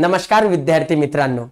नमस्कार विद्यार्थी मित्रांनो,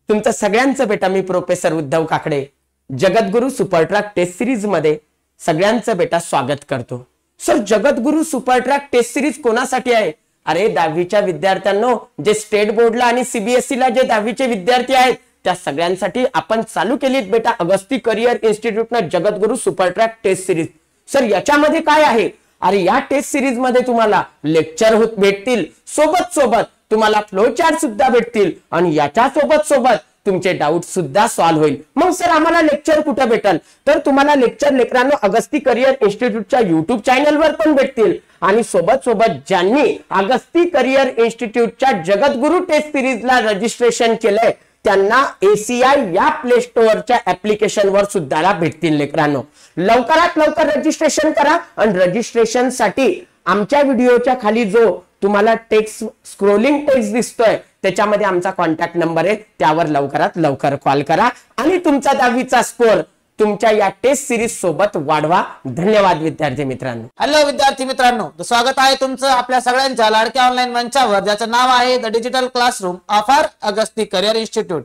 तुमचं सगळ्यांचं बेटा मी प्रोफेसर उद्धव काकडे जगद्गुरु सुपर ट्रॅक टेस्ट सिरीज मध्ये सगळ्यांचं बेटा स्वागत करतो। सर, जगद्गुरु सुपर ट्रॅक टेस्ट सिरीज कोणासाठी आहे? अरे 10वीच्या विद्यार्थ्यांनो, जे स्टेट बोर्डला आणि सीबीएसई ला जे 10वीचे विद्यार्थी आहेत त्या सगळ्यांसाठी आपण चालू केलीत बेटा अगस्ती करियर इन्स्टिट्यूटने Jagadguru super track test series. Sir, याच्यामध्ये काय आहे? अरे या टेस्ट सिरीज मध्ये तुम्हाला लेक्चर भेटतील, सोबत सोबत तुम्हाला फ्लो चार्ट सुद्धा भेटतील आणि याच्या सोबत सोबत तुमचे डाउट सुद्धा सॉल्व्ह होईल। मग सर आम्हाला लेक्चर कुठे भेटल? तर तुम्हाला लेक्चर लेकरांनो अगस्ती करियर इन्स्टिट्यूटच्या YouTube चॅनलवर पण भेटतील आणि सोबत सोबत ज्यांनी अगस्ती करियर इन्स्टिट्यूटच्या जगद्गुरु टेस्ट सिरीजला रजिस्ट्रेशन केलंय त्यांना ACI या प्ले स्टोअरच्या ऍप्लिकेशन वर सुद्धा भेटतील। लेकरांनो लवकरात लवकर रजिस्ट्रेशन करा आणि रजिस्ट्रेशन साठी आमच्या व्हिडिओच्या खाली जो तुम्हाला टेक्स्ट स्क्रोलिंग टेक्स्ट दिसतोय त्याच्यामध्ये आमचा कॉन्टॅक्ट नंबर आहे, त्यावर लवकरात लवकर कॉल करा आणि तुमचा 10वीचा स्कोर तुमच्या या टेस्ट सिरीज सोबत वाढवा। धन्यवाद विद्यार्थी मित्रांनो। हॅलो विद्यार्थी मित्रांनो, स्वागत आहे तुमचं आपल्या सगळ्यांच्या लाडक्या ऑनलाईन मंचावर ज्याचं नाव आहे the digital classroom of Agasti career institute.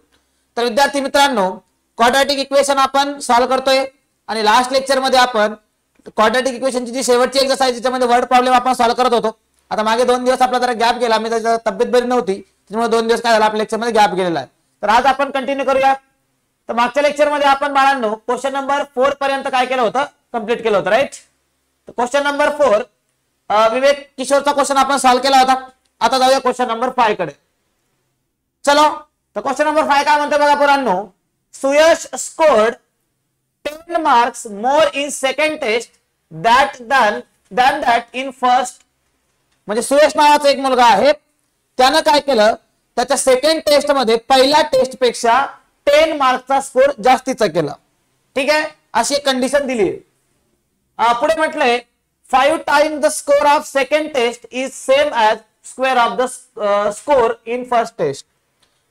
तर विद्यार्थी मित्रांनो, क्वाड्रॅटिक इक्वेशन आपण सॉल्व्ह करतोय आणि लास्ट लेक्चर मध्ये आपण क्वाड्रॅटिक इक्वेशनची जी शेवटची एक्सरसाइज त्याच्यामध्ये वर्ड प्रॉब्लेम आपण सॉल्व्ह करत होतो। आता मागे 2 दिवस आपला जरा गॅप गेला, मी त्याची तब्येत बरी नव्हती त्यामुळे 2 दिवस काय झाला आपल्या लेक्चर मध्ये गॅप गेलेला आहे। तर आज आपण कंटिन्यू करूया। तर मागच्या लेक्चर मध्ये आपण बाळांनो क्वेश्चन नंबर 4 पर्यंत काय केलं होतं, कंप्लीट केलं होतं, राईट? तर क्वेश्चन नंबर 4 विवेक किशोरचा क्वेश्चन आपण सॉल्व्ह केला होता। आता जाऊया क्वेश्चन नंबर 5 कडे। चलो, तर क्वेश्चन नंबर 5 काय म्हणते बघा पोरांनो, Suyash scored 10 marks more in second test than that in first. म्हणजे सुयश नावाचा एक मुलगा आहे, त्यानं काय केलं, त्याच्या सेकंड टेस्ट मध्ये पहिल्या टेस्ट पेक्षा 10 मार्क्सचा स्कोर जास्तीचा केला। ठीक आहे, अशी एक कंडिशन दिली आहे। पुढे म्हटलंय 5 times the score of second test is same as square of the score in first test.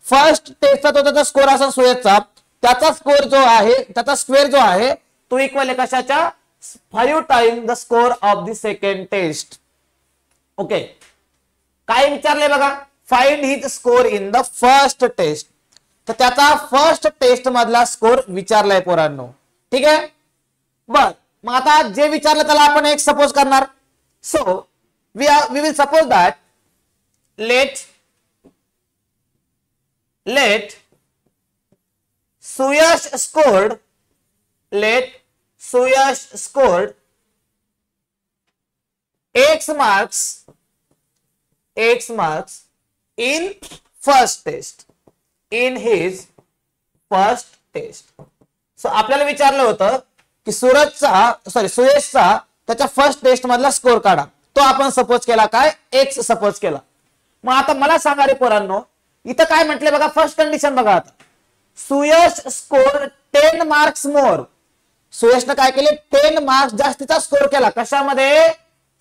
First टेस्टचा तो त्याचा स्कोर असा सुयशचा, त्याचा स्कोर जो आहे त्याचा स्क्वेअर जो आहे तो इक्वल आहे कशाच्या? 5 times the score of the second test. Okay, काय विचारले बघा, find his score in the first test. तर त्याचा फर्स्ट टेस्ट मधला स्कोर विचारलाय पोरांनो। ठीक आहे, बर मग आता जे विचारलं त्याला आपण एक सपोज करणार। So we will suppose that let Suyash scored X marks in first test in his first test। सो आपल्याला विचारलं होतं की सुयशचा त्याच्या फर्स्ट टेस्ट मधला स्कोर काढा, तो आपण सपोज केला काय, X सपोज केला। मग आता मला सांगा रे पोरांनो, इथं काय म्हटले बघा, फर्स्ट कंडिशन बघा, आता सुयश स्कोर 10 मार्क्स मोर। सुयशनं काय केले, 10 मार्क्स जास्तीचा स्कोर केला कशामध्ये?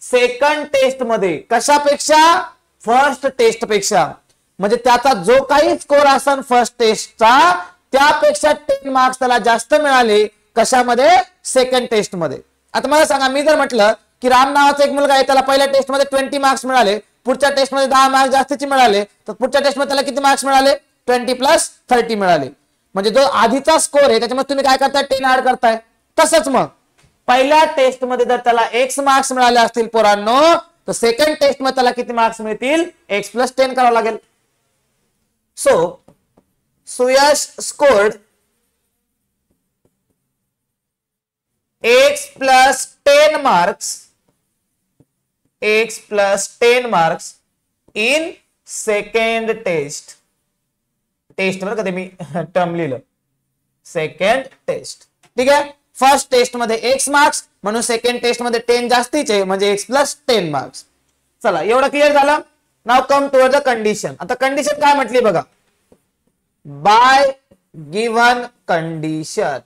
सेकंड टेस्ट मध्ये। कशापेक्षा? फर्स्ट टेस्ट पेक्षा। म्हणजे त्याचा जो काही स्कोर असेल फर्स्ट टेस्टचा त्यापेक्षा 10 मार्क्स त्याला जास्त मिळाले कशामध्ये? सेकंड टेस्ट मध्ये। आता मला सांगा, मी जर म्हटलं की राम नावाचा एक मुलगा आहे, त्याला पहिल्या टेस्ट मध्ये 20 मार्क्स मिळाले, पुढच्या टेस्ट मध्ये 10 मार्क्स जास्तीचे मिळाले, तर पुढच्या टेस्ट मध्ये त्याला किती मार्क्स मिळाले? 20 + 30 मिळाले। म्हणजे जो आधीचा स्कोर आहे त्याच्यामध्ये तुम्ही काय करताय, 10 ऍड करताय। तसंच मग पहिल्या टेस्ट मध्ये जर त्याला X मार्क्स मिळाले असतील पोरांनो, तर सेकंड टेस्ट मध्ये त्याला किती मार्क्स मिळतील? X + 10 करावं लागेल। So Suyash scored X + 10 marks in second test. Test बरं का, मी टर्म लिहिलं, सेकंड टेस्ट। ठीक आहे, फर्स्ट टेस्ट मध्ये X मार्क्स म्हणून सेकंड टेस्ट मध्ये 10 जास्तीचे म्हणजे X + 10 मार्क्स। चला, एवढं क्लिअर झालं। Now come toward the condition. आता कंडिशन काय म्हटली बघा, बाय गिव्हन कंडिशन।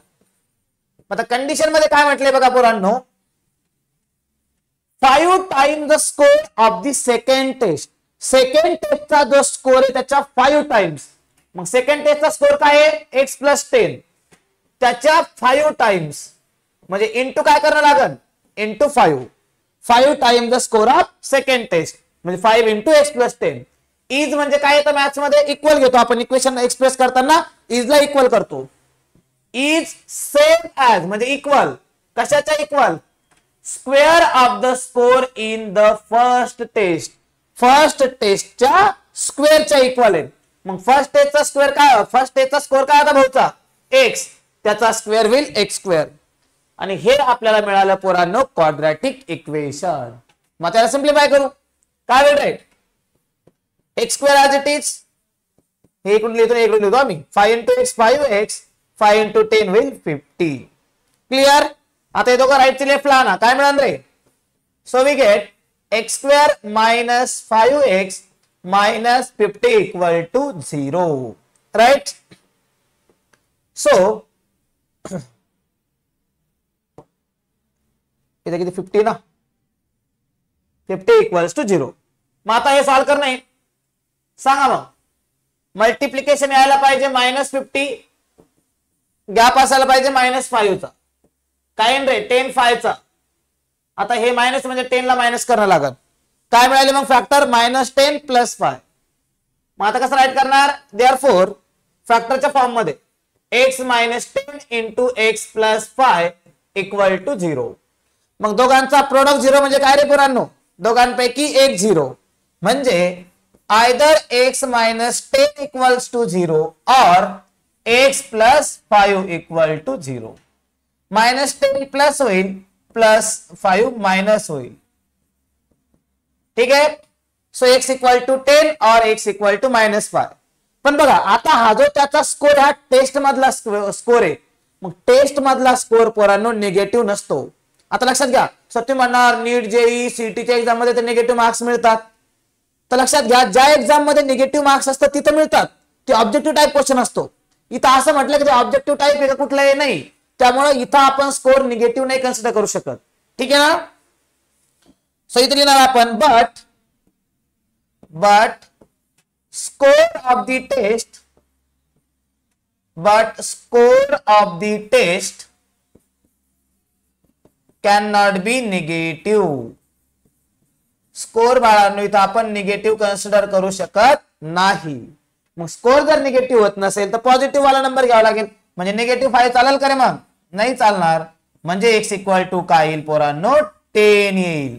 आता कंडिशन मध्ये काय म्हटले बघा पोरांनो, 5 times the score of the second test. Second टेस्टचा जो स्कोर आहे त्याच्या 5 टाइम्स। मग सेकंड टेस्टचा स्कोर काय आहे? X + 10 त्याच्या 5 टाइम्स, म्हणजे इंटू काय करावं लागेल? Into 5 times the score of second test, म्हणजे 5 × X + 10 इज म्हणजे काय येतं मॅथ्स मध्ये इक्वल घेतो आपण इक्वेशन एक्सप्रेस करताना इजला इक्वल करतो. इज सेम ॲज म्हणजे इक्वल कशाच्या equal square of the score in the first test. First टेस्टच्या स्क्वेअरच्या इक्वल आहे. मग फर्स्ट टेस्टचा स्क्वेअर काय फर्स्ट टेस्टचा स्कोर काय होता भाऊचा एक्स त्याचा स्क्वेअर होईल एक्स स्क्वेअर आणि हे आपल्याला मिळालं पोरांनो क्वाड्रॅटिक इक्वेशन. मग त्याला सिम्प्लिफाय करू काय होईल right x square as it is हे इकडून लिहितो इकडून लिहितो आम्ही 5 into x 5x 5 into 10 होईल 50. क्लिअर. आता हे दोघं राईटचे लेफ्टला आणा काय मिळालं रे. So we get x square minus 5x minus 50 equal to 0 right. So इथे किती 50 ना 50 इक्वल्स टू 0. मग आता हे सॉल्व करणं आहे सांगा मग मल्टिप्लिकेशन यायला पाहिजे -50 गॅप असायला पाहिजे -5चा काय रे 10 5चा. आता हे मायनस म्हणजे 10 ला मायनस करणं लागेल काय मिळाले मग फॅक्टर -10 + 5. मग आता कसं राईट करणार देअरफॉर फॅक्टरच्या फॉर्म मध्ये x - 10 into x + 5 equal to 0. मग दोघांचा प्रोडक्ट 0 म्हणजे काय रे पोरांनो दोघांपैकी एक 0 म्हणजे either x - 10 equals to 0 or x + 5 equal to 0. -10 plus होईल प्लस 5 मायनस होईल. ठीक आहे. सो x इक्वल टू 10 और x इक्वल टू -5. पण बघा आता हा जो त्याचा स्कोर हा टेस्ट मधला स्कोर आहे. मग टेस्ट मधला स्कोर पोरांनो निगेटिव्ह नसतो. आता लक्षात घ्या सत्य म्हणणार नीट जेई सीईटीच्या एक्झाम मध्ये ते निगेटिव्ह मार्क्स मिळतात. तर लक्षात घ्या ज्या एक्झाम मध्ये निगेटिव्ह मार्क्स असतात तिथे मिळतात ते ऑब्जेक्टिव्ह टाईप क्वेश्चन असतो. इथं असं म्हटलं की ते ऑब्जेक्टिव्ह टाईप आहे कुठलंही नाही त्यामुळे इथं आपण स्कोर निगेटिव्ह नाही कन्सिडर करू शकत. ठीक आहे ना. सो इथे लिहिणार आपण but score of the test can not be negative. Score बाळांनो इथं आपण निगेटिव्ह कन्सिडर करू शकत नाही. मग स्कोर जर निगेटिव्ह होत नसेल तर पॉझिटिव्ह वाला नंबर घ्यावा लागेल. म्हणजे निगेटिव्ह 5 चालेल का रे मग नाही चालणार. म्हणजे x इक्वल टू काय येईल पोरांनो 10 येईल.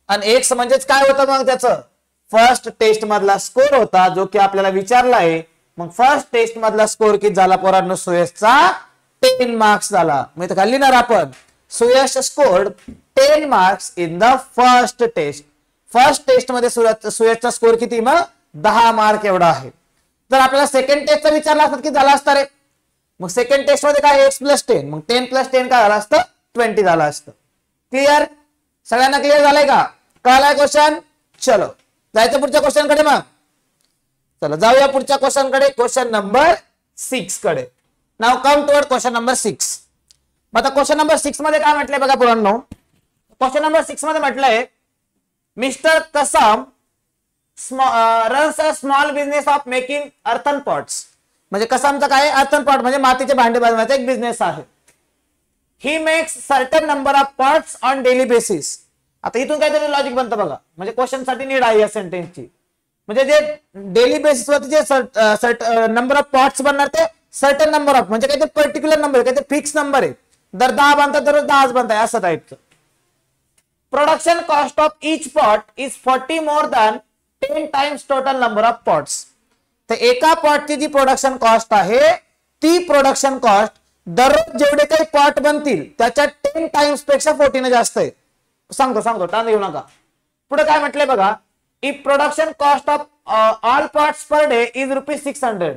आणि x म्हणजेच काय होतं मग त्याचं फर्स्ट टेस्ट मधला स्कोर होता जो की आपल्याला विचारला आहे. मग फर्स्ट टेस्ट मधला स्कोर किती झाला पोरांनो सुयशचा 10 मार्क्स झाला. मग इथं खाली लिहिणार आपण Suyash scored 10 marks in the first test. First test मध्ये सुयशचा स्कोर किती मग 10 मार्क एवढा आहे. जर आपल्याला सेकंड टेस्टचा विचारला असता किती झाला असता रे मग सेकंड टेस्ट मध्ये काय x + 10 मग 10 + 10 काय झालं असतं 20 झालं असतं. क्लिअर. सगळ्यांना क्लिअर झालंय का कळलाय क्वेश्चन. चलो जायचं पुढच्या क्वेश्चन कडे. मग चला जाऊया पुढच्या क्वेश्चन कडे क्वेश्चन नंबर 6 कडे. नाव कम टुवर्ड क्वेश्चन नंबर 6. मग आता क्वेश्चन नंबर 6 मध्ये काय म्हटलंय बघा पुरांनो. क्वेश्चन नंबर 6 मध्ये म्हटलंय mister Kasam runs a small business of making earthen pots. म्हणजे कसमचा काय earthen pot म्हणजे मातीचे भांडे बनवण्याचा एक बिझनेस आहे. He makes certain number of pots on daily basis. आता इथून काहीतरी लॉजिक बनतं बघा म्हणजे क्वेश्चन साठी नीड आहे या सेंटेन्सची. म्हणजे जे डेली बेसिस वरती जे नंबर ऑफ पॉट्स बनणार ते सर्टन नंबर ऑफ म्हणजे काहीतरी पर्टिक्युलर नंबर काहीतरी फिक्स नंबर आहे. दर 10 बनतात दररोज 10 बनतात असं टाईपचं. Production cost of each pot is 40 more than 10 times total number of pots. तर एका पॉटची जी प्रोडक्शन कॉस्ट आहे ती प्रोडक्शन कॉस्ट दररोज जेवढे काही पॉट बनतील त्याच्या 10 टाइम्स पेक्षा 40 जास्त आहे. सांगतो टांग घेऊ नका. पुढे काय म्हटलंय बघा if production cost of all pots per day is ₹600.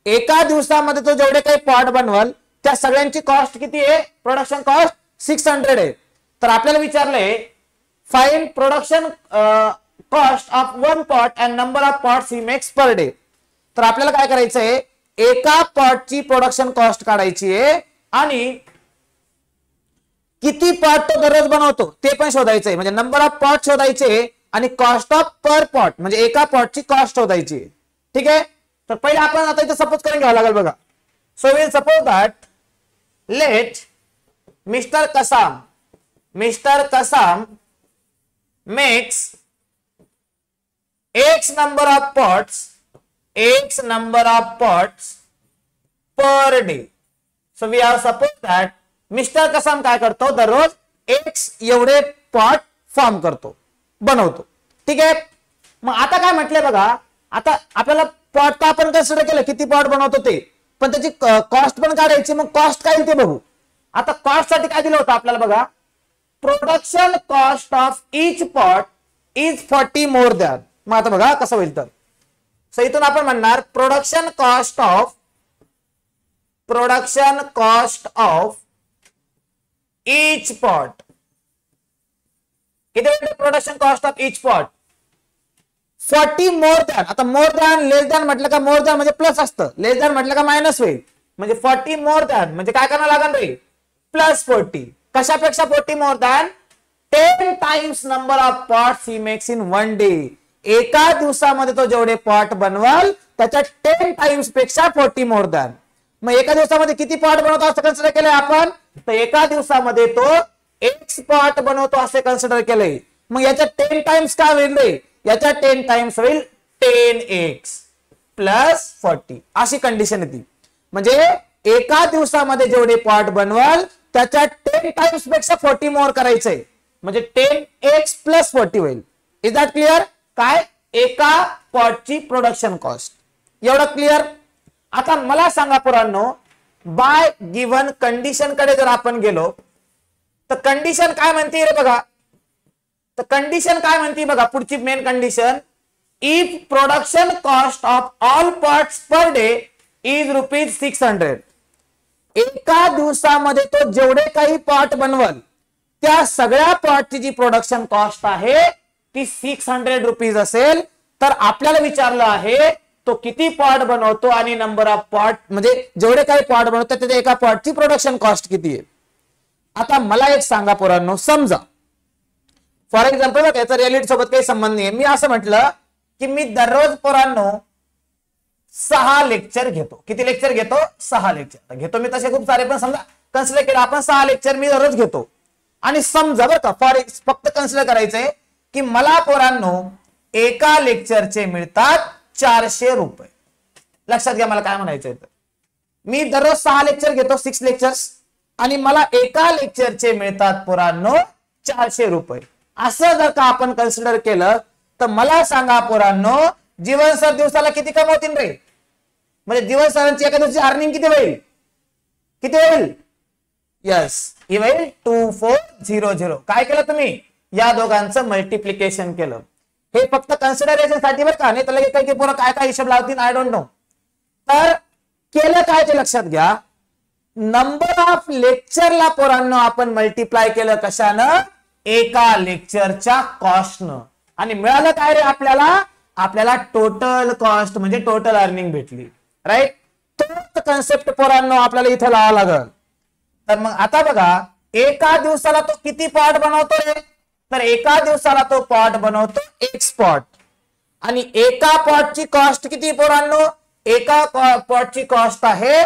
एका दिवसामध्ये तो जेवढे काही पॉट बनवल त्या सगळ्यांची कॉस्ट किती आहे प्रोडक्शन कॉस्ट 600 आहे. तर आपल्याला विचारलंय find production cost of one pot and number of pots he makes per day. तर आपल्याला काय करायचंय एका पॉटची प्रोडक्शन कॉस्ट काढायची आहे आणि किती पॉट तो दररोज बनवतो ते पण शोधायचंय. म्हणजे नंबर ऑफ पॉट शोधायचे आणि कॉस्ट ऑफ पर पॉट म्हणजे एका पॉटची कॉस्ट शोधायची. ठीक आहे. तर पहिले आपण आता इथे सपोज करून घ्यावं लागेल बघा. So will suppose that let mister Kasam makes x number of pots per day. So we have suppose that mister Kasam काय करतो, दररोज x एवढे पॉट फॉर्म करतो, बनवतो. ठीक आहे. मग आता काय म्हटलंय बघा, आता आपल्याला पॉट तर आपण कन्सिडर केलं किती पॉट बनवतो ते, पण त्याची कॉस्ट पण काढायची. मग कॉस्ट काय ते बघू. आता कॉस्ट साठी काय दिलं होतं आपल्याला बघा, production cost of each pot is 40 more than. मग आता बघा कसं होईल तर, सो इथून आपण म्हणणार production cost of each pot. किती होईल production cost of each pot? 40 more than. आता मोर दॅन लेस दॅन म्हटलं का, मोर दॅन म्हणजे प्लस असतं, लेस दॅन म्हटलं का मायनस होईल. म्हणजे 40 मोर दॅन म्हणजे काय करावं लागेल रे, प्लस 40. कशापेक्षा 40 more than? 10 times number of pots he makes in 1 day. एका दिवसामध्ये तो जेवढे पॉट बनवाल त्याच्या 10 टाइम्स पेक्षा 40 मोर दॅन. मग एका दिवसामध्ये किती पॉट बनवतो असं कन्सिडर केलंय आपण, तर एका दिवसामध्ये तो x पॉट बनवतो असे कन्सिडर केलंय. मग याच्या 10 टाइम्स काय होईल रे, याच्या 10 टाइम्स होईल 10x प्लस 40. अशी कंडिशन येते. म्हणजे एका दिवसामध्ये जेवढे पॉट बनवाल त्याच्या 10 टाइम्स पेक्षा 40 मोर करायचंय, म्हणजे 10x प्लस 40 होईल. Is that clear? काय एका पॉटची प्रोडक्शन कॉस्ट. एवढं क्लिअर. आता मला सांगा पोरांनो, बाय गिव्हन कंडिशन कडे जर आपण गेलो तर कंडिशन काय म्हणते रे बघा, तर कंडिशन काय म्हणते बघा, पुढची main condition, if production cost of all pots per day is ₹600. एका दिवसामध्ये तो जेवढे काही पॉट बनवल त्या सगळ्या पॉटची जी प्रोडक्शन कॉस्ट आहे ती ₹600 असेल. तर आपल्याला विचारलं आहे तो किती पॉट बनवतो आणि नंबर ऑफ पॉट म्हणजे जेवढे काही पॉट बनवतो त्याच्या एका पॉटची प्रोडक्शन कॉस्ट किती आहे. आता मला एक सांगा पोरांनो, समजा फॉर एक्झाम्पल याचा रिअलिटी सोबत काही संबंध नाही, मी असं म्हटलं की मी दररोज पोरांनो 6 लेक्चर घेतो. किती लेक्चर घेतो? 6 लेक्चर घेतो. मी तसे खूप सारे पण समजा कन्सिडर केलं आपण 6 लेक्चर मी दररोज घेतो. आणि समजा बरं का, फक्त कन्सिडर करायचंय की मला पोरांनो एका लेक्चरचे मिळतात ₹400. लक्षात घ्या मला काय म्हणायचंय, तर मी दररोज 6 लेक्चर घेतो, 6 लेक्चर्स, आणि मला एका लेक्चरचे मिळतात पोरांनो ₹400. असं जर का आपण कन्सिडर केलं तर मला सांगा पोरांनो, जीवन सर दिवसाला किती कमवतील रे? म्हणजे जीवन सरांची एका दिवसाची अर्निंग किती होईल? किती होईल? यस, ही होईल 2400. काय केलं तुम्ही? या दोघांचं मल्टिप्लिकेशन केलं. हे फक्त कन्सिडरेशन साठी बरं का, नाही तर लगेच काही पोरं काय काय हिशोब लावतील आय डोंट नो. तर केलं काय ते लक्षात घ्या, नंबर ऑफ लेक्चरला पोरांनो आपण मल्टिप्लाय केलं कशानं? एका लेक्चरच्या कॉस्टनं. आणि मिळालं काय रे आपल्याला? आपल्याला टोटल कॉस्ट म्हणजे टोटल अर्निंग भेटली. राईट? तोच कन्सेप्ट पोरांनो आपल्याला इथे लावावा लागल. तर मग आता बघा, एका दिवसाला तो किती पॉट बनवतो रे? तर एका दिवसाला तो पॉट बनवतो x पॉट. आणि एका पॉटची कॉस्ट किती पोरांनो? एका पॉटची कॉस्ट आहे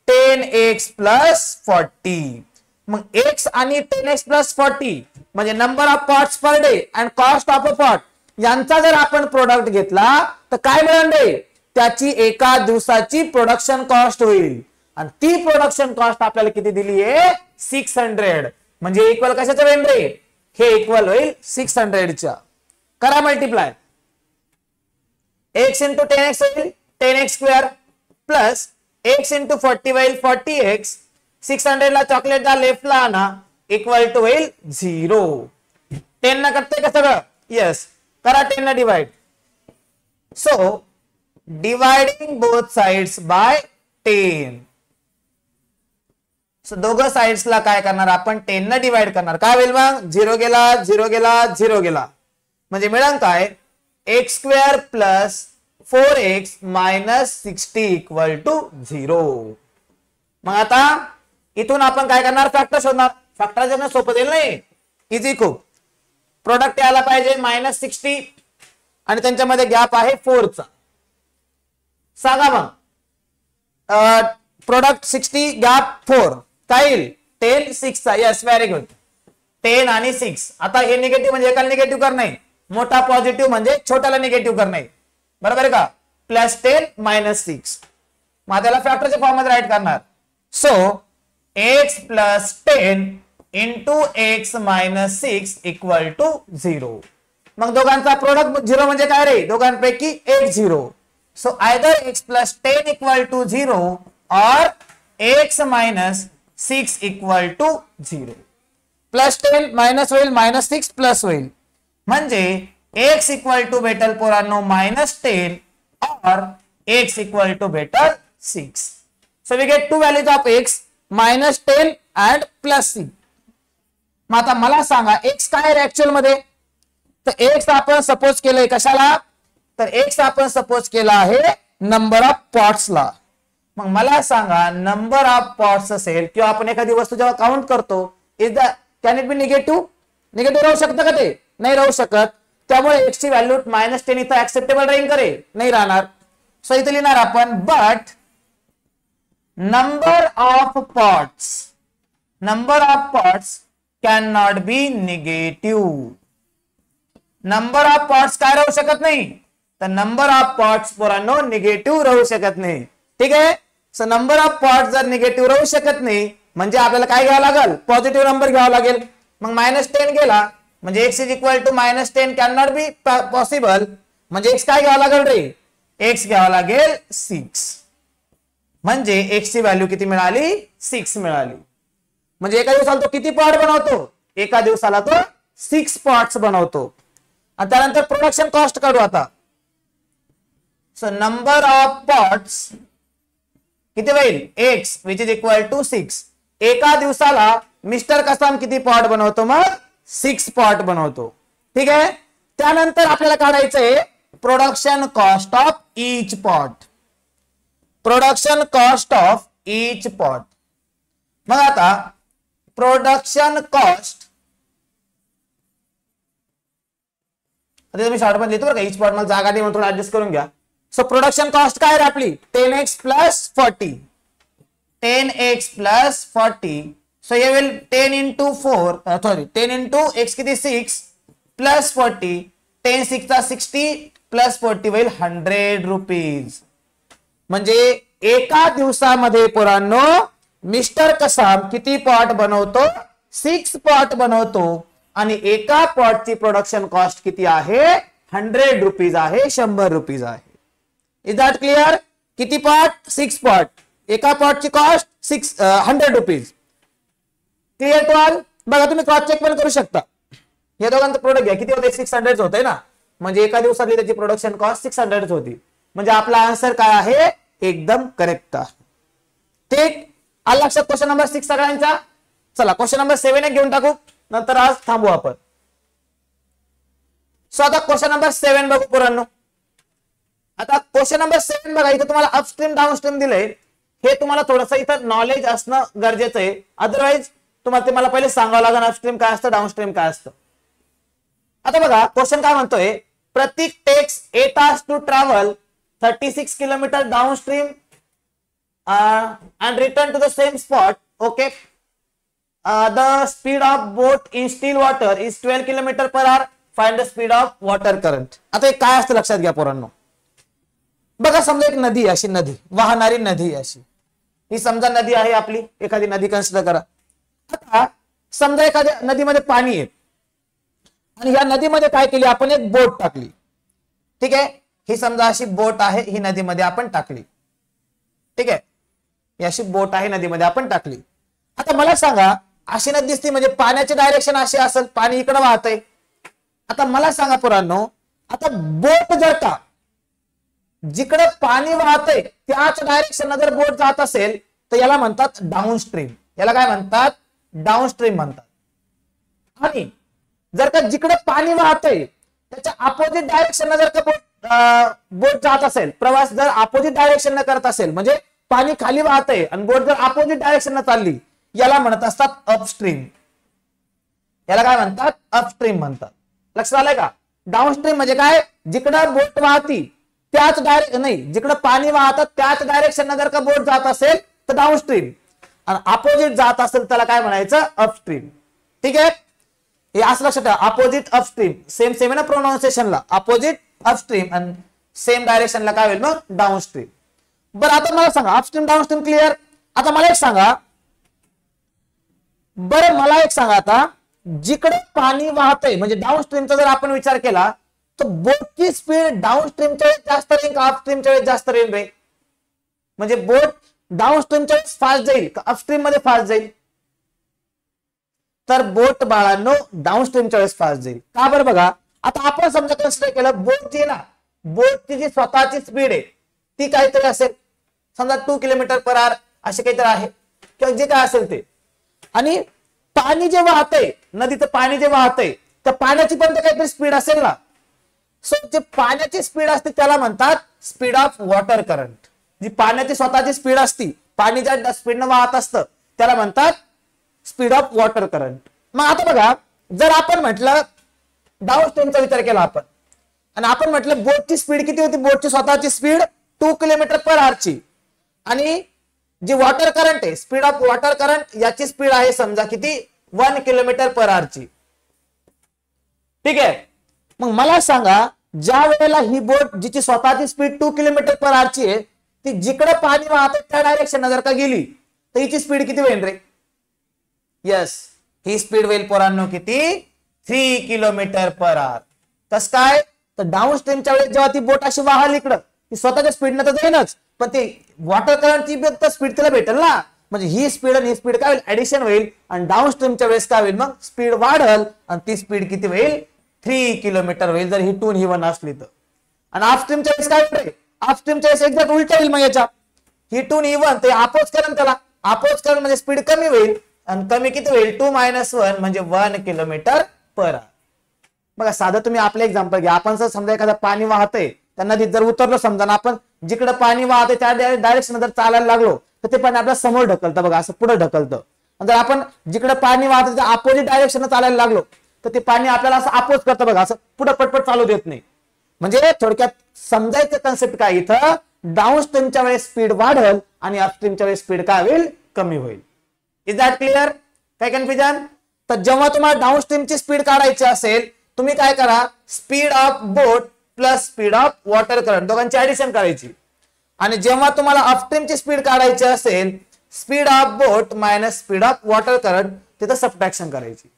10x प्लस 40. मग x आणि 10x प्लस 40 म्हणजे number of pots per day and cost of a pot यांचा जर आपण प्रोडक्ट घेतला तर काय मिळेल रे? त्याची एका दिवसाची प्रोडक्शन कॉस्ट होईल. आणि ती प्रोडक्शन कॉस्ट आपल्याला किती दिली आहे? 600. म्हणजे इक्वल कशाचं होईल रे? हे इक्वल होईल 600च्या. करा मल्टिप्लाय. x इंटू 10x होईल 10x square plus x into 40 होईल 40x. 600 ला चॉकलेट दा लेफ्टला आणा इक्वल टू होईल 0. 10 ना करते का सगळं? येस. करा 10 ना divide. So dividing both sides by 10. So दोघं साइड्सला काय करणार आपण? 10 न डिवाइड करणार. काय होईल मग? 0 गेला 0 गेला 0 गेला. म्हणजे मिळेल काय? x square plus 4x minus 60 equal to 0. मग आता इथून आपण काय करणार? फॅक्टर शोधणार. फॅक्टर जर सोपं देईल नाही, इझी खूप. प्रोडक्ट यायला पाहिजे -60 आणि त्यांच्यामध्ये गॅप आहे 4 चा. सांगा मग प्रोडक्ट 60 गॅप 4 काय येईल? 10 6 चा. Yes, very good. 10 आणि 6. आता हे निगेटिव्ह म्हणजे एकाला निगेटिव्ह कर नाही, मोठा पॉझिटिव्ह म्हणजे छोट्याला निगेटिव्ह करणे, बरोबर आहे का? +10 - 6 मग त्याला फॅक्टरच्या फॉर्म मध्ये राईट करणार. So x + 10 × x - 6 = 0. मग दोघांचा प्रोडक्ट 0 म्हणजे काय रे? दोघांपैकी एक 0. So either x + 10 = 0 or x - 6 = 0. +10 minus होईल, -6 प्लस होईल, म्हणजे x = भेटल पोरांनो -10 or x = भेटल 6. So we get two values of x -10 and +6. मग आता मला सांगा x काय आहे ऍक्च्युअल मध्ये? तर x आपण सपोज केलंय कशाला? तर x आपण सपोज केला आहे नंबर ऑफ पॉट्सला. मग मला सांगा नंबर ऑफ पॉट्स असेल किंवा आपण एखादी वस्तू जेव्हा काउंट करतो is the can it be negative? Negative राहू शकतं का ते? नाही राहू शकत. त्यामुळे x ची व्हॅल्यू -10 इथं ऍक्सेप्टेबल राहील का रे? नाही राहणार. सो इथे लिहिणार आपण but number of pots can not be negative. Number of pots काय राहू शकत नाही? तर नंबर ऑफ पॉट्स पोरांनो निगेटिव्ह राहू शकत नाही. ठीक आहे. सो नंबर ऑफ पॉट्स जर निगेटिव्ह राहू शकत नाही म्हणजे आपल्याला काय घ्यावं लागेल? पॉझिटिव्ह नंबर घ्यावा लागेल. मग -10 गेला म्हणजे x = -10 can not be possible, म्हणजे x काय घ्यावं लागेल रे? x घ्यावा लागेल 6. म्हणजे x ची व्हॅल्यू किती मिळाली? 6 मिळाली. म्हणजे एका दिवसाला तो किती पॉट बनवतो? एका दिवसाला तो 6 पॉट्स बनवतो. आणि त्यानंतर प्रोडक्शन कॉस्ट काढू आता. सो नंबर ऑफ पॉट्स किती होईल? x which is equal to 6. एका दिवसाला मिस्टर कसाम किती पॉट बनवतो? मग 6 पॉट बनवतो. ठीक आहे. त्यानंतर आपल्याला काढायचंय production cost of each pot. Production cost of each pot. मग आता प्रोडक्शन कॉस्ट मी शॉर्ट मध्ये लिहितो बरं का. ईच पॉट मला जागा नाही म्हणून थोडं ऍडजस्ट करून घ्या. सो प्रोडक्शन कॉस्ट काय आहे आपली? 10x + 40. 10x + 40. सो ये विल 10 × 4 10 × x किती 6 + 40. 10 × 6 = 60 + 40 होईल 100 रुपीज. म्हणजे एका दिवसामध्ये पोरांनो मिस्टर कसाम किती पॉट बनवतो? 6 पॉट बनवतो. आणि एका पॉटची प्रोडक्शन कॉस्ट किती आहे? 100 रुपीज आहे, 100 रुपीज आहे. Is that clear? किती पॉट? 6 पॉट. एका पॉटची cost 100 rupees. Clear to all? बघा तुम्ही क्रॉस चेक पण करू शकता. हे दोघांचं प्रोडक्ट घ्या किती होते? 600 होते ना. म्हणजे एका दिवसातली त्याची प्रोडक्शन कॉस्ट 600 होती. म्हणजे आपला आन्सर काय आहे? एकदम करेक्ट आहे. ठीक. आला लक्षात क्वेश्चन नंबर 6 सगळ्यांचा? चला क्वेश्चन नंबर 7 घेऊन टाकू, नंतर आज थांबू आपण. सो आता क्वेश्चन नंबर 7 बघू पोरांनो. आता क्वेश्चन नंबर 7 बघा. इथे तुम्हाला अपस्ट्रीम डाऊनस्ट्रीम दिलंय. हे तुम्हाला थोडंसं इथं नॉलेज असणं गरजेचं आहे. अदरवाईज तुम्हाला ते मला पहिले सांगावं लागेल अपस्ट्रीम काय असतं, डाऊनस्ट्रीम काय असतं. आता बघा क्वेश्चन काय म्हणतोय? Prateek takes 8 hours to travel 36 kilometre downstream and return to the same spot. Okay. The speed of boat in still water is 12 km/h. Find the speed of water current. आता हे काय असतं लक्षात घ्या पोरांनो. बघा समजा एक नदी, अशी नदी वाहणारी नदी, अशी ही समजा नदी आहे आपली. एखादी नदी कन्सिडर करा. आता समजा एखाद्या नदीमध्ये पाणी आहे आणि या नदीमध्ये काय केली आपण? एक बोट टाकली. ठीक आहे. ही समजा अशी बोट आहे, ही नदीमध्ये आपण टाकली. ठीक आहे. ही अशी बोट आहे, नदीमध्ये आपण टाकली. आता मला सांगा अशी नदी दिसते म्हणजे पाण्याची डायरेक्शन अशी असेल, पाणी इकडे वाहतंय. आता मला सांगा पोरांनो, आता बोट जर का जिकडे पाणी वाहतंय त्याच डायरेक्शन जर बोट जात असेल तर याला म्हणतात डाऊनस्ट्रीम. याला काय म्हणतात? डाऊनस्ट्रीम म्हणतात. आणि जर का जिकडे पाणी वाहतंय त्याच्या अपोजिट डायरेक्शन जर का बोट जात असेल, प्रवास जर अपोजिट डायरेक्शन करत असेल, म्हणजे पाणी खाली वाहतंय आणि बोट जर अपोजिट डायरेक्शन चालली, याला म्हणत असतात अपस्ट्रीम. याला काय म्हणतात? अपस्ट्रीम म्हणतात. लक्षात आलंय का? डाऊनस्ट्रीम म्हणजे काय? जिकडं बोट वाहती त्याच नाही, जिकडं पाणी वाहतात त्याच डायरेक्शन जर का बोट जात असेल तर डाऊनस्ट्रीम, आणि अपोजिट जात असेल त्याला काय म्हणायचं? अपस्ट्रीम. ठीक आहे. हे असं लक्षात ठेवा, अपोजिट अपस्ट्रीम सेम सेम आहे ना प्रोनाउन्सिएशनला, अपोजिट अपस्ट्रीम आणि सेम डायरेक्शनला काय होईल मग डाऊनस्ट्रीम. बरं आता मला सांगा अपस्ट्रीम डाऊनस्ट्रीम क्लिअर. आता मला एक सांगा, बरं मला एक सांगा आता जिकडे पाणी वाहतंय म्हणजे डाऊनस्ट्रीमचा जर आपण विचार केला तर बोटची स्पीड डाऊनस्ट्रीमच्या वेळेस जास्त राहील का अपस्ट्रीमच्या वेळेस जास्त राहील रे? म्हणजे बोट डाऊनस्ट्रीमच्या वेळेस फास्ट जाईल का अपस्ट्रीम मध्ये फास्ट जाईल? तर बोट बाळांनो डाऊनस्ट्रीमच्या वेळेस फास्ट जाईल. का बरं बघा, आता आपण समजा कन्सिडर केलं बोट जी ना, बोटची जी स्वतःची स्पीड आहे ती काहीतरी असेल, समजा 2 किलोमीटर पर आवर असे काहीतरी आहे किंवा जे काय असेल ते, आणि पाणी जे वाहतंय नदीचं पाणी जे वाहतंय त्या पाण्याची पण काहीतरी स्पीड असेल ना. सो जे पाण्याची स्पीड असते त्याला म्हणतात स्पीड ऑफ वॉटर करंट. जी पाण्याची स्वतःची स्पीड असती, पाणी ज्या स्पीडनं वाहत असतं त्याला म्हणतात स्पीड ऑफ वॉटर करंट. मग आता बघा, जर आपण म्हटलं डाऊनस्ट्रीमचा विचार केला आपण आणि आपण म्हटलं बोटची स्पीड किती होती, बोटची स्वतःची स्पीड 2 किलोमीटर पर आवरची, आणि जी वॉटर करंट आहे स्पीड ऑफ वॉटर करंट याची स्पीड आहे समजा किती 1 किलोमीटर पर आवरची. ठीक आहे. मग मला सांगा ज्या वेळेला ही बोट जिची स्वतःची स्पीड 2 किलोमीटर पर आवरची आहे ती जिकडे पाणी वाहत त्या डायरेक्शन जर का गेली तर हिची स्पीड किती होईल रे? यस, ही स्पीड होईल पोरांनो किती 3 किलोमीटर पर आवर. कस काय? तर डाऊनस्ट्रीमच्या वेळेस जेव्हा ती बोट अशी वाहल इकडं ती स्वतःच्या स्पीडनं तर जाईनच, पण ते वॉटर करंटची स्पीड तिला भेटेल ना. म्हणजे ही स्पीड आणि ही स्पीड काय होईल ऍडिशन होईल आणि डाऊनस्ट्रीमच्या वेळेस काय होईल मग स्पीड वाढल आणि ती स्पीड किती होईल 3 किलोमीटर होईल जर ही 2 ही 1 असली तर. आणि अपस्ट्रीमच्या वेळेस काय होईल, अपस्ट्रीमच्या वेळेस एक्झॅक्ट उलट होईल. मग याच्या ही 2 ही 1 ते अपोज करेल, त्याला अपोज करेल म्हणजे स्पीड कमी होईल आणि कमी किती होईल 2 - 1 म्हणजे 1 किलोमीटर पर आवर. बघा साधं तुम्ही आपलं एक्झाम्पल घ्या. आपण जर समजा एखादं पाणी वाहतंय त्या नदीत जर उतरलो समजा ना, आपण जिकडे पाणी वाहतंय त्या डायरेक्शन जर चालायला लागलो तर ते पाणी आपल्या समोर ढकलतं, बघा असं पुढे ढकलतं. जर आपण जिकडे पाणी वाहतंय त्या अपोजिट डायरेक्शन चालायला लागलो तर ते पाणी आपल्याला असं अपोज करतं, बघा असं पुढे पटपट चालू देत नाही. म्हणजे थोडक्यात समजायचं कन्सेप्ट काय, इथं डाऊनस्ट्रीमच्या वेळेस स्पीड वाढेल आणि अपस्ट्रीमच्या वेळेस स्पीड काय होईल कमी होईल. Is that clear? काय कन्फ्युजन? तर जेव्हा तुम्हाला डाऊनस्ट्रीमची स्पीड काढायची असेल तुम्ही काय करा, speed of boat plus speed of water current दोघांची ऍडिशन करायची, आणि जेव्हा तुम्हाला अपस्ट्रीमची स्पीड काढायची असेल speed of boat minus speed of water current तिथं सबट्रॅक्शन करायची.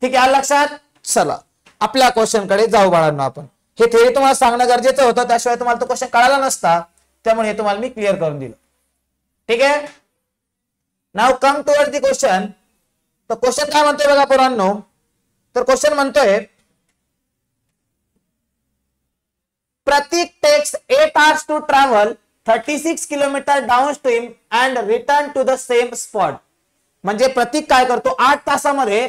ठीक आहे लक्षात? चला आपल्या क्वेश्चन कडे जाऊ बाळांनो. आपण हे थेरी तुम्हाला सांगणं गरजेचं होतं, त्याशिवाय तुम्हाला तो क्वेश्चन कळाला नसता, त्यामुळे हे तुम्हाला मी क्लिअर करून दिलं. ठीक आहे. Now come towards the question. तर क्वेश्चन काय म्हणतोय बघा पोरांनो, तर क्वेश्चन म्हणतोय Prateek takes 8 hours to travel 36 kilometre downstream and return to the same spot. म्हणजे प्रतीक काय करतो 8 तासामध्ये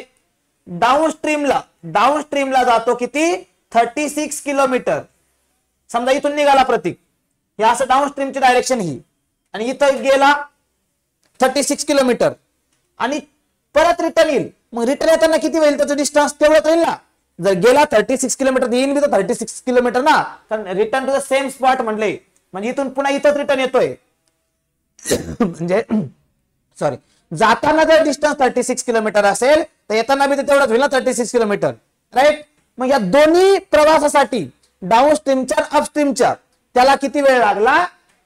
डाऊनस्ट्रीमला जातो किती 36 किलोमीटर. समजा इथून निघाला प्रतीक, हे असं डाऊनस्ट्रीमची डायरेक्शन ही, आणि इथं गेला 36 किलोमीटर आणि परत रिटर्न येईल. मग रिटर्न येताना किती होईल त्याचं डिस्टन्स तेवढंच होईल ना. जर गेला 36 किलोमीटर येईल बी तर 36 किलोमीटर ना, कारण return to the same spot म्हणले म्हणजे इथून पुन्हा इथंच रिटर्न येतोय. म्हणजे सॉरी, जाताना जर डिस्टन्स 36 किलोमीटर असेल तर येताना बी तेवढंच होईल ना 36 किलोमीटर, राईट. मग या दोन्ही प्रवासासाठी डाऊनस्ट्रीमच्या अपस्ट्रीमच्या त्याला किती वेळ लागला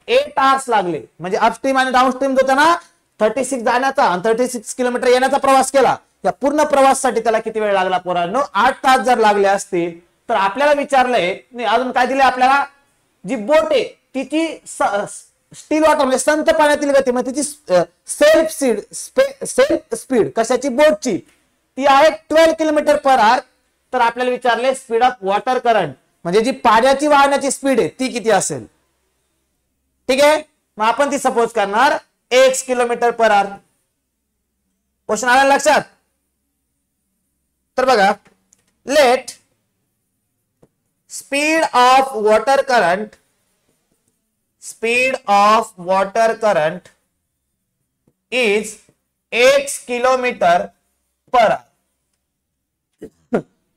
8 hours लागले. म्हणजे अपस्ट्रीम आणि डाऊनस्ट्रीम जो ना 36 जाण्याचा आणि 36 किलोमीटर येण्याचा प्रवास केला, या पूर्ण प्रवासासाठी त्याला किती वेळ लागला पोरांनो 8 तास जर लागले असतील तर आपल्याला विचारलंय अजून काय दिलंय आपल्याला, जी बोट आहे तिची स्टील वॉटर म्हणजे संत पाण्यातील गती म्हणजे तिची सेल्फ स्पीड कशाची बोटची ती आहे 12 किलोमीटर पर आवर. तर आपल्याला विचारले स्पीड ऑफ वॉटर करंट म्हणजे जी पाण्याची वाहण्याची स्पीड आहे ती किती असेल. ठीक आहे. मग आपण ती सपोज करणार 1 किलोमीटर पर आवर. क्वेश्चन आला लक्षात? तर बघा, let speed of water current is 1 kilometre per hour.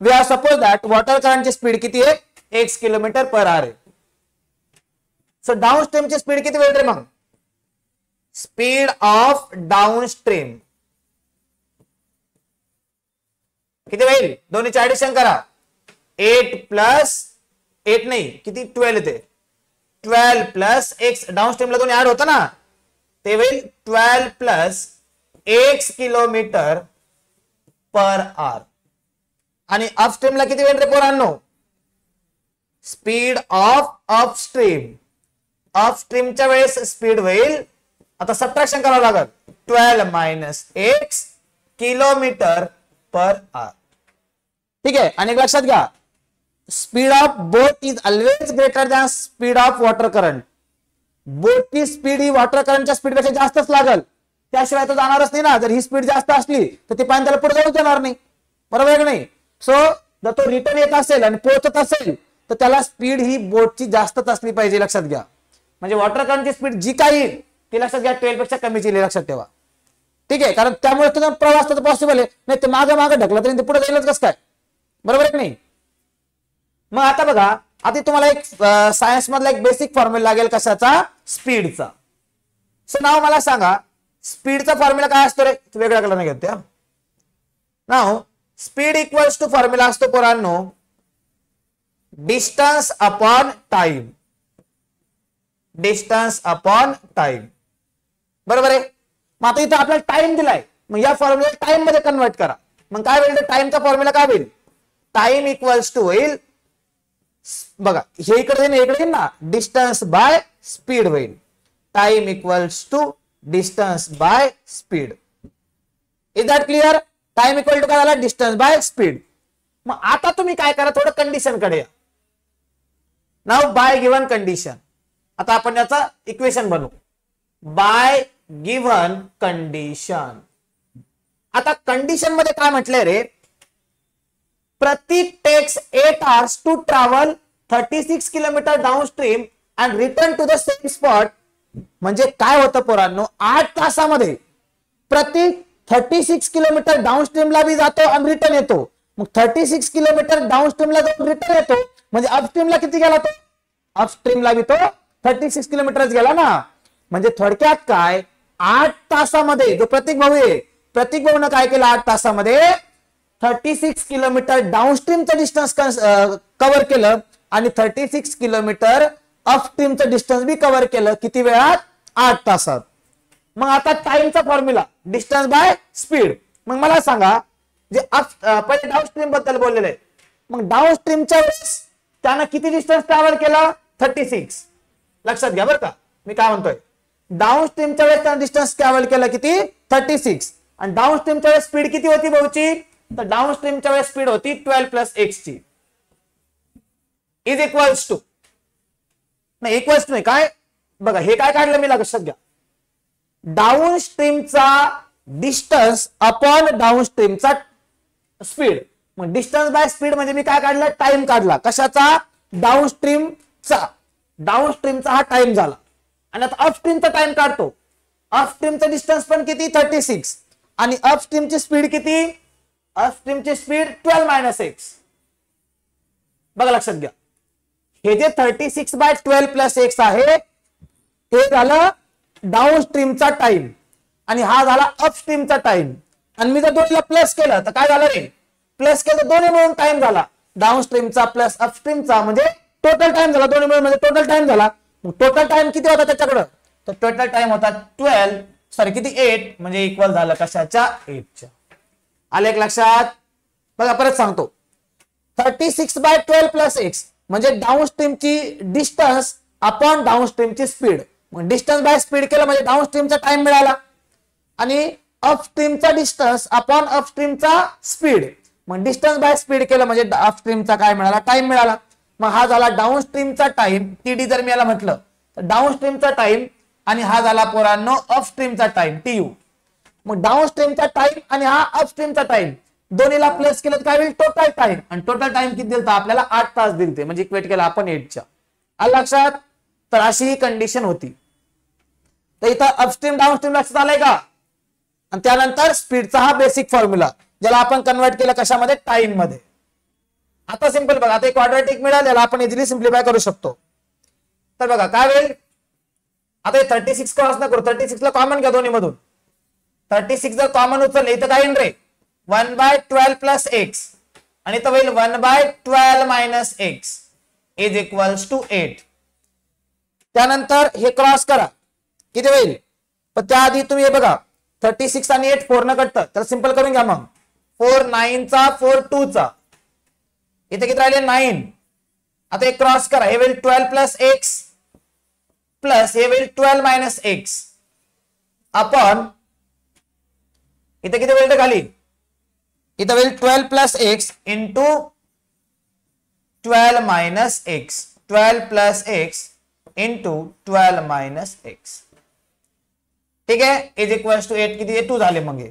We are suppose that water करंटची स्पीड किती आहे 1 किलोमीटर पर आवर आहे. सो डाऊनस्ट्रीमची स्पीड किती होईल रे मग, स्पीड ऑफ डाऊनस्ट्रीम किती होईल दोन्हीचे ऍडिशन करा 8 प्लस 8 नाही किती 12 येते 12 प्लस x डाऊनस्ट्रीमला दोन्ही ऍड होतं ना ते होईल 12 प्लस x किलोमीटर पर आवर आणि अपस्ट्रीमला किती होईल रे पोरांनो स्पीड ऑफ अपस्ट्रीमच्या वेळेस स्पीड होईल आता सबट्रॅक्शन करावं लागेल 12 minus x kilometre per hour ठीक आहे आणि लक्षात घ्या speed of boat is always greater than speed of water current बोटची स्पीड ही वॉटर करंटच्या स्पीड पेक्षा जास्तच लागल त्याशिवाय तो जाणारच नाही ना जर ही स्पीड जास्त असली तर ते पाणी त्याला पुढे जाऊच देणार नाही बरोबर आहे की नाही सो जर तो रिटर्न येत असेल आणि पोहोचत असेल तर त्याला स्पीड ही बोटची जास्तच असली पाहिजे लक्षात घ्या म्हणजे वॉटर करंटची स्पीड जी काही येईल ती लक्षात घ्या 12 पेक्षा कमीची येईल लक्षात ठेवा ठीक आहे कारण त्यामुळे तो प्रवास तर पॉसिबल आहे नाही ते मागे ढकलं तरी ते पुढे जाईलच कसं काय बरोबर आहे की नाही मग आता बघा आता तुम्हाला एक सायन्स मधला एक बेसिक फॉर्म्युला लागेल कशाचा स्पीडचा सो नाव मला सांगा स्पीडचा फॉर्म्युला काय असतो रे वेगळ्या कलरने घेतो नाव स्पीड इक्वल्स टू फॉर्म्युला असतो पोरांनो डिस्टन्स अपॉन टाइम बरोबर आहे मग आता इथं आपल्याला टाइम दिलाय मग या फॉर्म्युला टाइम मध्ये कन्वर्ट करा मग काय होईल टाइमचा फॉर्म्युला काय होईल टाइम इक्वल्स टू होईल बघा हे इकडे ना डिस्टन्स बाय स्पीड होईल time equals to distance by speed is that clear time equal to काय झाला डिस्टन्स बाय स्पीड मग आता तुम्ही काय करा थोडं कंडिशन कडे या नाव बाय गिव्हन कंडिशन आता आपण याचा इक्वेशन बनवू बाय गिव्हन कंडिशन आता कंडिशन मध्ये काय म्हटलंय रे Prateek takes 8 hours to travel 36 kilometre downstream and return to the same spot म्हणजे काय होतं पोरांनो 8 तासामध्ये प्रतीक 36 किलोमीटर डाऊनस्ट्रीमला बी जातो आणि रिटर्न येतो मग 36 किलोमीटर डाऊनस्ट्रीमला जाऊन रिटर्न येतो म्हणजे अपस्ट्रीमला किती गेला तो अपस्ट्रीमला बी तो 36 किलोमीटरच गेला ना म्हणजे थोडक्यात काय 8 तासामध्ये जो प्रतीक भाऊ आहे प्रतीक भाऊनं काय केलं 8 तासामध्ये 36 किलोमीटर डाऊनस्ट्रीमचं डिस्टन्स कव्हर केलं आणि 36 किलोमीटर अपस्ट्रीमचं डिस्टन्स बी कव्हर केलं किती वेळात 8 तासात मग आता टाइमचा फॉर्म्युला डिस्टन्स बाय स्पीड मग मला सांगा जे पहिले डाऊनस्ट्रीम बद्दल बोललेलं आहे मग डाऊनस्ट्रीमच्या वेळेस त्यानं किती डिस्टन्स ट्रॅव्हल केला 36 लक्षात घ्या बरं का मी काय म्हणतोय डाऊनस्ट्रीमच्या वेळेस त्यानं डिस्टन्स ट्रॅव्हल केलं किती 36 आणि डाऊनस्ट्रीमच्या वेळेस स्पीड किती होती भाऊची तर डाऊनस्ट्रीमच्या वेळेस स्पीड होती 12 प्लस x ची इज इक्वल्स टू नाही इक्वल्स नाही काय बघा हे काय काढलं मी लक्षात घ्या डाऊनस्ट्रीमचा डिस्टन्स अपॉन डाऊनस्ट्रीमचा स्पीड मग डिस्टन्स बाय स्पीड म्हणजे मी काय काढलं टाइम काढला कशाचा डाऊनस्ट्रीमचा हा टाइम झाला आणि आता अपस्ट्रीमचा टाइम काढतो अपस्ट्रीमचा डिस्टन्स पण किती 36 आणि अपस्ट्रीमची स्पीड किती अपस्ट्रीमची स्पीड 12 मायनस x बघा लक्षात घ्या हे जे 36 बाय 12 प्लस x आहे हे झालं डाऊनस्ट्रीमचा टाइम आणि हा झाला अपस्ट्रीमचा टाइम आणि मी जर दोन्हीला प्लस केलं तर काय झालं रे प्लस केलं तर दोन्ही मिळून टाइम झाला डाऊनस्ट्रीमचा प्लस अपस्ट्रीमचा म्हणजे टोटल टाइम झाला दोन्ही मिळून म्हणजे टोटल टाइम झाला टोटल टाइम किती होता त्याच्याकडं तर टोटल टाइम होता 12 सॉरी किती 8 म्हणजे इक्वल झालं कशाच्या 8 च्या आले एक लक्षात बघा परत सांगतो 36 बाय 12 प्लस x म्हणजे डाऊनस्ट्रीमची डिस्टन्स अपॉन डाऊनस्ट्रीमची स्पीड मग डिस्टन्स बाय स्पीड केलं म्हणजे डाऊनस्ट्रीमचा टाइम मिळाला आणि अपस्ट्रीमचा डिस्टन्स अपॉन अपस्ट्रीमचा स्पीड मग डिस्टन्स बाय स्पीड केलं म्हणजे अपस्ट्रीमचा काय मिळाला टाइम मिळाला मग हा झाला डाऊनस्ट्रीमचा टाइम टीडी जर मी याला म्हटलं तर डाऊनस्ट्रीमचा टाइम आणि हा झाला पोरांनो अपस्ट्रीमचा टाइम टीयू मग डाऊनस्ट्रीमचा टाइम आणि हा अपस्ट्रीमचा टाइम दोन्हीला प्लस केलं तर काय होईल टोटल टाइम आणि टोटल टाइम किती दिलता आपल्याला 8 तास दिलते म्हणजे इक्वेट केला आपण 8 च्या आलं लक्षात तर अशी ही कंडिशन होती तर इथं अपस्ट्रीम डाऊनस्ट्रीम लक्षात आलंय का आणि त्यानंतर स्पीडचा हा बेसिक फॉर्म्युला ज्याला आपण कन्वर्ट केलं कशामध्ये टाइम मध्ये आता सिंपल बघा आता एक क्वाड्रॅटिक मिळालेला आपण इझिली सिम्प्लिफाय करू शकतो तर बघा काय होईल आता 36 क्रॉस न करू 36 ला कॉमन घ्या दोन्ही मधून 36 जर कॉमन उचलले इथं काय येईल रे 1/12 प्लस एक्स आणि इथं होईल 1/12 minus x is equals to 8. त्यानंतर हे क्रॉस करा, किती होईल? पण त्याआधी तुम्ही हे बघा 36 आणि 8 4 न कटतं, तर सिंपल करून घ्या. मग 4 9 चा 4 2 चा, इथे किती राहिले 9. आता एक क्रॉस करा, हे होईल 12 प्लस एक्स प्लस हे होईल 12 मायनस एक्स आपण इथे किती होईल खाली, इथे होईल 12 plus x into 12 minus x, 12 plus x into 12 minus x. ठीक आहे, इज इक्वल्स टू 8 किती 2 झाले. मग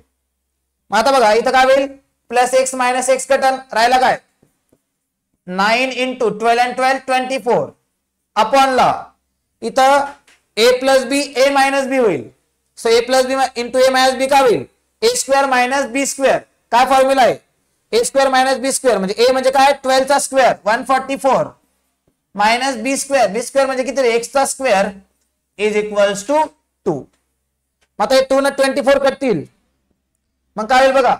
आता बघा इथं काय होईल, प्लस एक्स मायनस एक्स कटन राहिला काय 9 इंटू 12 and 12 24 अपॉन ला इथं ए प्लस बी ए मायनस बी होईल. सो ए प्लस बी इंटू ए मायनस बी काय होईल, ए स्क्वेअर मायनस बी स्क्वेअर. काय फॉर्म्युला आहे, ए स्क्वेअर मायनस बी स्क्वेअर म्हणजे ए म्हणजे काय 12 चा स्क्वेअर 144 मायनस बी स्क्वेअर म्हणजे किती एक्स चा स्क्वेअर इज इक्वल्स टू 2. आता हे 2 न 24 कटतील, मग काय होईल बघा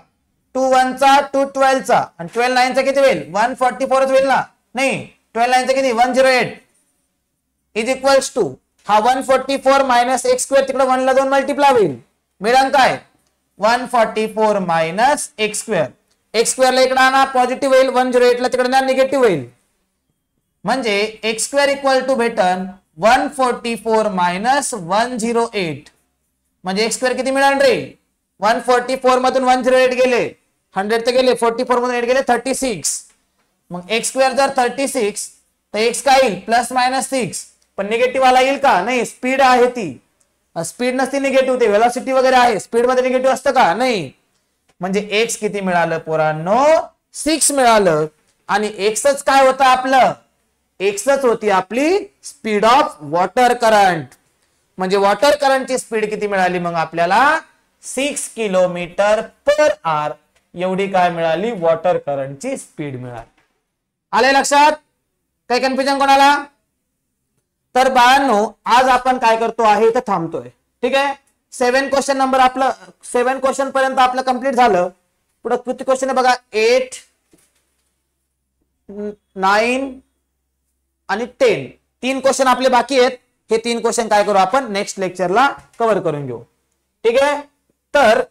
2 1 चा 2 12 चा आणि 12 9 चा किती होईल 144 होईल ना. नाही 12 9 चा किती 108 इज इक्वल्स टू हा 144 मायनस एक्स स्क्वेअर तिकडे 1 ला 2 मल्टिप्लाय होईल, मिळेल काय 144 minus x square. X square ला इकडे आणा पॉझिटिव्ह होईल, 108 ला तिकडे निगेटिव्ह होईल, म्हणजे एक्स स्क्वेअर इक्वल टू भेटन 144 मायनस 108. म्हणजे एक्स स्क्वेअर किती मिळाल रे 144 मधून 108 गेले 100 ते गेले 44 मधून 8 गेले 36. मग एक्स स्क्वेअर जर 36 तर एक्स काय येईल प्लस मायनस 6. पण निगेटिव्ह आला येईल का, नाही स्पीड आहे ती, स्पीड नसती निगेटिव्ह, ते वेलोसिटी वगैरे आहे, स्पीड मध्ये निगेटिव्ह असतं का, नाही. म्हणजे एक्स किती मिळालं पोरांनो 6 मिळालं. आणि एक्सच काय होतं आपलं, एक्सच होती आपली स्पीड ऑफ वॉटर करंट. म्हणजे वॉटर करंटची स्पीड किती मिळाली मग आपल्याला 6 किलोमीटर पर आवर एवढी काय मिळाली वॉटर करंटची स्पीड मिळाली. आले लक्षात, काही कन्फ्युजन कोणाला? तर बाळांनो आज आपण काय करतो आहे इथं थांबतोय. ठीक आहे, 7 क्वेश्चन नंबर आपलं 7 क्वेश्चन पर्यंत आपलं कंप्लीट झालं. पुढे किती क्वेश्चन आहे बघा 8 9 आणि 10 3 क्वेश्चन आपले बाकी आहेत. हे 3 क्वेश्चन काय करू आपण नेक्स्ट लेक्चरला कव्हर करून घेऊ. ठीक आहे, तर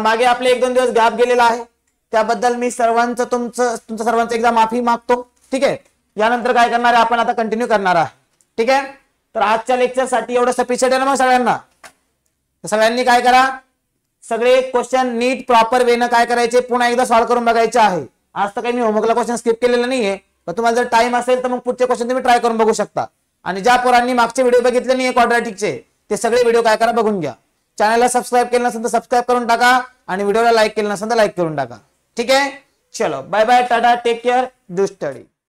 मागे आपले 1-2 दिवस गॅप गेलेला आहे, त्याबद्दल मी तुमचं सर्वांचं एकदा माफी मागतो. ठीक आहे, यानंतर काय करणार आहे आपण आता कंटिन्यू करणार आहे. ठीक आहे, तर आजच्या लेक्चर साठी एवढं सफिशियंट आहे ना मग सगळ्यांना. सगळ्यांनी काय करा, सगळे क्वेश्चन नीट प्रॉपर वेनं काय करायचे पुन्हा एकदा सॉल्व्ह करून बघायचे आहे. आज तर काही मी होमवर्कला क्वेश्चन स्किप केलेलं नाहीये, पण तुम्हाला जर टाइम असेल तर मग पुढचे क्वेश्चन तुम्ही ट्राय करून बघू शकता. आणि ज्या पोरांनी मागचे व्हिडिओ बघितले नाही क्वाड्रॅटिकचे ते सगळे व्हिडिओ काय करा बघून घ्या. चॅनलला सबस्क्राईब केलं नसेल तर सबस्क्राईब करून टाका आणि व्हिडिओला लाईक केलं नसेल तर लाईक करून टाका. ठीक आहे, चलो bye bye tata, take care, do study.